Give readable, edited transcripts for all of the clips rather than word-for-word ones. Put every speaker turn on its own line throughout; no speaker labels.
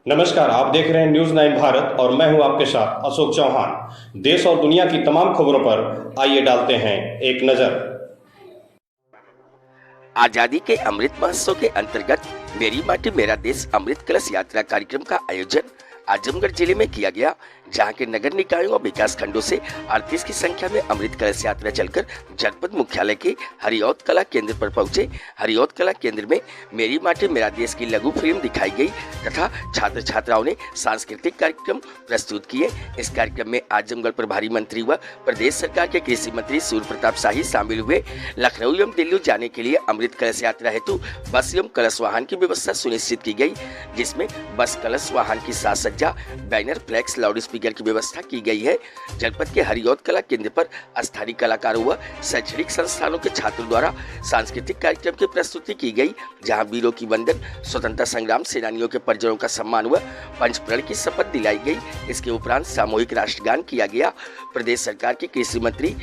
नमस्कार, आप देख रहे हैं न्यूज़ 9 भारत और मैं हूं आपके साथ अशोक चौहान। देश और दुनिया की तमाम खबरों पर आइए डालते हैं एक नज़र।
आजादी के अमृत महोत्सव के अंतर्गत मेरी माटी मेरा देश अमृत कलश यात्रा कार्यक्रम का आयोजन आजमगढ़ जिले में किया गया, जहां के नगर निकायों और विकास खंडों से 38 की संख्या में अमृत कलश यात्रा चलकर जनपद मुख्यालय के हरिऔध कला केंद्र पर पहुंचे। हरिऔध कला केंद्र में मेरी माटी मेरा देश की लघु फिल्म दिखाई गई तथा छात्र छात्राओं ने सांस्कृतिक कार्यक्रम प्रस्तुत किए। इस कार्यक्रम में आजमगढ़ प्रभारी मंत्री व प्रदेश सरकार के कृषि मंत्री सूर्य प्रताप शाही शामिल हुए। लखनऊ एवं दिल्ली जाने के लिए अमृत कलश यात्रा हेतु बस एवं कलश वाहन की व्यवस्था सुनिश्चित की गई, जिसमें बस कलश वाहन की साज सज्जा, बैनर, फ्लैक्स, लाउड स्पीकर की व्यवस्था की गई है। जनपद के हरिऔध कला केंद्र पर स्थानीय कलाकारों व शैक्षणिक संस्थानों के छात्रों द्वारा सांस्कृतिक कार्यक्रम की प्रस्तुति की गई, जहां वीरों की वंदन, स्वतंत्रता संग्राम सेनानियों के परिजनों का सम्मान व पंचप्रण की शपथ दिलाई गई। इसके उपरांत सामूहिक राष्ट्रगान किया गया। प्रदेश सरकार के कृषि मंत्री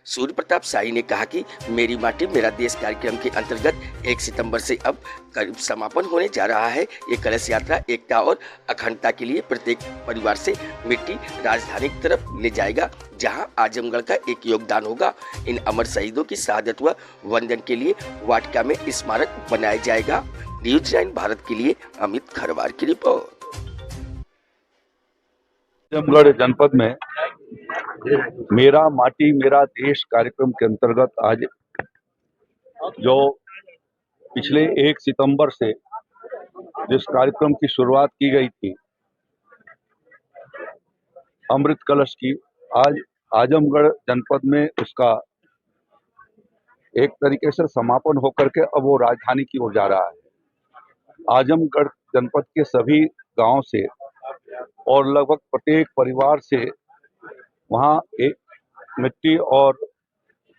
सूर्य प्रताप शाही ने कहा कि मेरी माटी मेरा देश कार्यक्रम के अंतर्गत 1 सितंबर से अब करीब समापन होने जा रहा है। ये कलश यात्रा एकता और अखंडता के लिए प्रत्येक परिवार से मिट्टी राजधानी की तरफ ले जाएगा, जहां आजमगढ़ का एक योगदान होगा। इन अमर शहीदों की शहादत व वंदन के लिए वाटिका में स्मारक बनाया जाएगा। न्यूज़ 9 भारत के लिए अमित खरवार की रिपोर्ट।
आजमगढ़ जनपद में मेरा माटी मेरा देश कार्यक्रम के अंतर्गत आज जो पिछले 1 सितंबर से जिस कार्यक्रम की शुरुआत की गई थी अमृत कलश की, आज आजमगढ़ जनपद में उसका एक तरीके से समापन होकर के अब वो राजधानी की ओर जा रहा है। आजमगढ़ जनपद के सभी गांव से और लगभग प्रत्येक परिवार से वहाँ एक मिट्टी और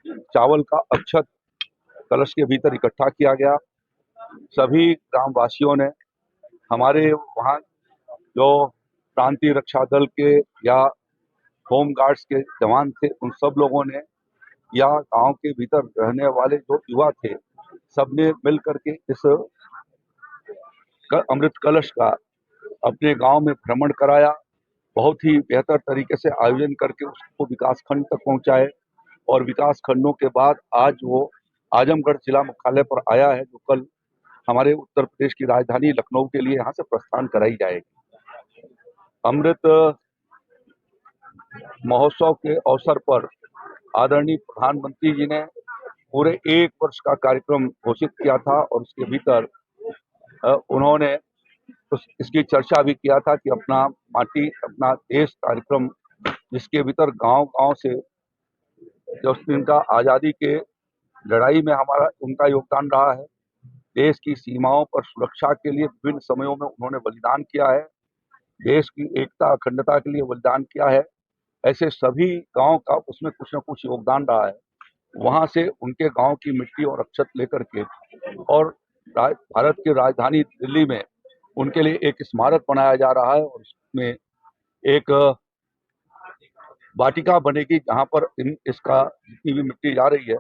चावल का अक्षत कलश के भीतर इकट्ठा किया गया। सभी ग्रामवासियों ने, हमारे वहाँ जो प्रांतीय रक्षा दल के या होम गार्ड्स के जवान थे, उन सब लोगों ने या गांव के भीतर रहने वाले जो युवा थे, सबने मिल करके इस अमृत कलश का अपने गांव में भ्रमण कराया। बहुत ही बेहतर तरीके से आयोजन करके उसको विकास खंड तक पहुंचाए और विकास खंडों के बाद आज वो आजमगढ़ जिला मुख्यालय पर आया है, जो कल हमारे उत्तर प्रदेश की राजधानी लखनऊ के लिए यहाँ से प्रस्थान कराई जाएगी। अमृत महोत्सव के अवसर पर आदरणीय प्रधानमंत्री जी ने पूरे 1 वर्ष का कार्यक्रम घोषित किया था और उसके भीतर उन्होंने इसकी चर्चा भी किया था कि अपना माटी अपना देश कार्यक्रम, जिसके भीतर गांव-गांव से जो इनका आज़ादी के लड़ाई में हमारा उनका योगदान रहा है, देश की सीमाओं पर सुरक्षा के लिए विभिन्न समयों में उन्होंने बलिदान किया है, देश की एकता अखंडता के लिए बलिदान किया है, ऐसे सभी गांव का उसमें कुछ न कुछ योगदान रहा है। वहां से उनके गांव की मिट्टी और अक्षत लेकर के और भारत की राजधानी दिल्ली में उनके लिए एक स्मारक बनाया जा रहा है और उसमें एक वाटिका बनेगी, जहां पर इसका जितनी भी मिट्टी जा रही है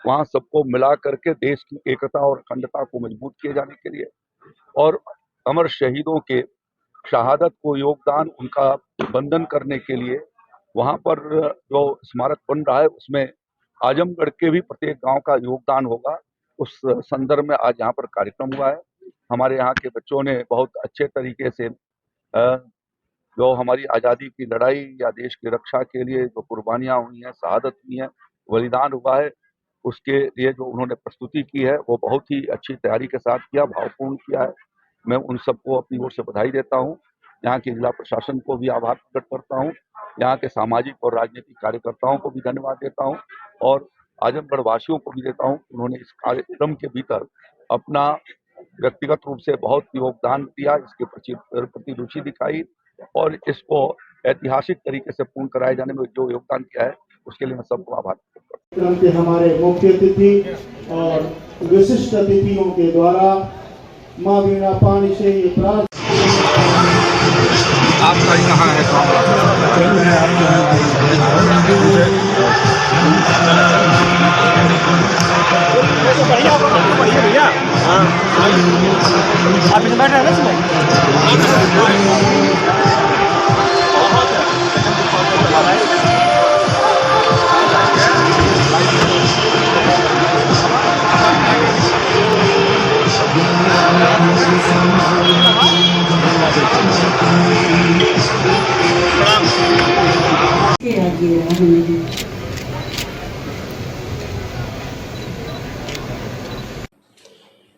वहां सबको मिला करके देश की एकता और अखंडता को मजबूत किए जाने के लिए और अमर शहीदों के शहादत को योगदान उनका वंदन करने के लिए वहां पर जो स्मारक बन रहा है उसमें आजमगढ़ के भी प्रत्येक गांव का योगदान होगा। उस संदर्भ में आज यहाँ पर कार्यक्रम हुआ है। हमारे यहाँ के बच्चों ने बहुत अच्छे तरीके से जो हमारी आज़ादी की लड़ाई या देश की रक्षा के लिए जो कुर्बानियाँ हुई हैं, शहादत हुई हैं, बलिदान हुआ है, उसके लिए जो उन्होंने प्रस्तुति की है वो बहुत ही अच्छी तैयारी के साथ किया, भावपूर्ण किया है। मैं उन सबको अपनी ओर से बधाई देता हूँ। यहाँ के जिला प्रशासन को भी आभार प्रकट करता हूँ, यहाँ के सामाजिक और राजनीतिक कार्यकर्ताओं को भी धन्यवाद देता हूँ और आजमगढ़ वासियों को भी देता हूँ। उन्होंने इस कार्यक्रम के भीतर अपना व्यक्तिगत रूप से बहुत योगदान दिया, इसके प्रति रुचि दिखाई और इसको ऐतिहासिक तरीके से पूर्ण कराए जाने में जो योगदान किया है उसके लिए मैं सबको आभार करता हूं।
के हमारे मुख्य अतिथि और विशिष्ट अतिथियों के द्वारा मां वीणा पानी से ये प्रार्थना।
आपका कहाँ है
बढ़िया भैया। आप इसमें बैठ रहे हैं ना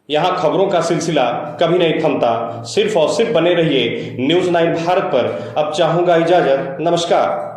यहाँ खबरों का सिलसिला कभी नहीं थमता। सिर्फ और सिर्फ बने रहिए न्यूज़ 9 भारत पर। अब चाहूंगा इजाजत। नमस्कार।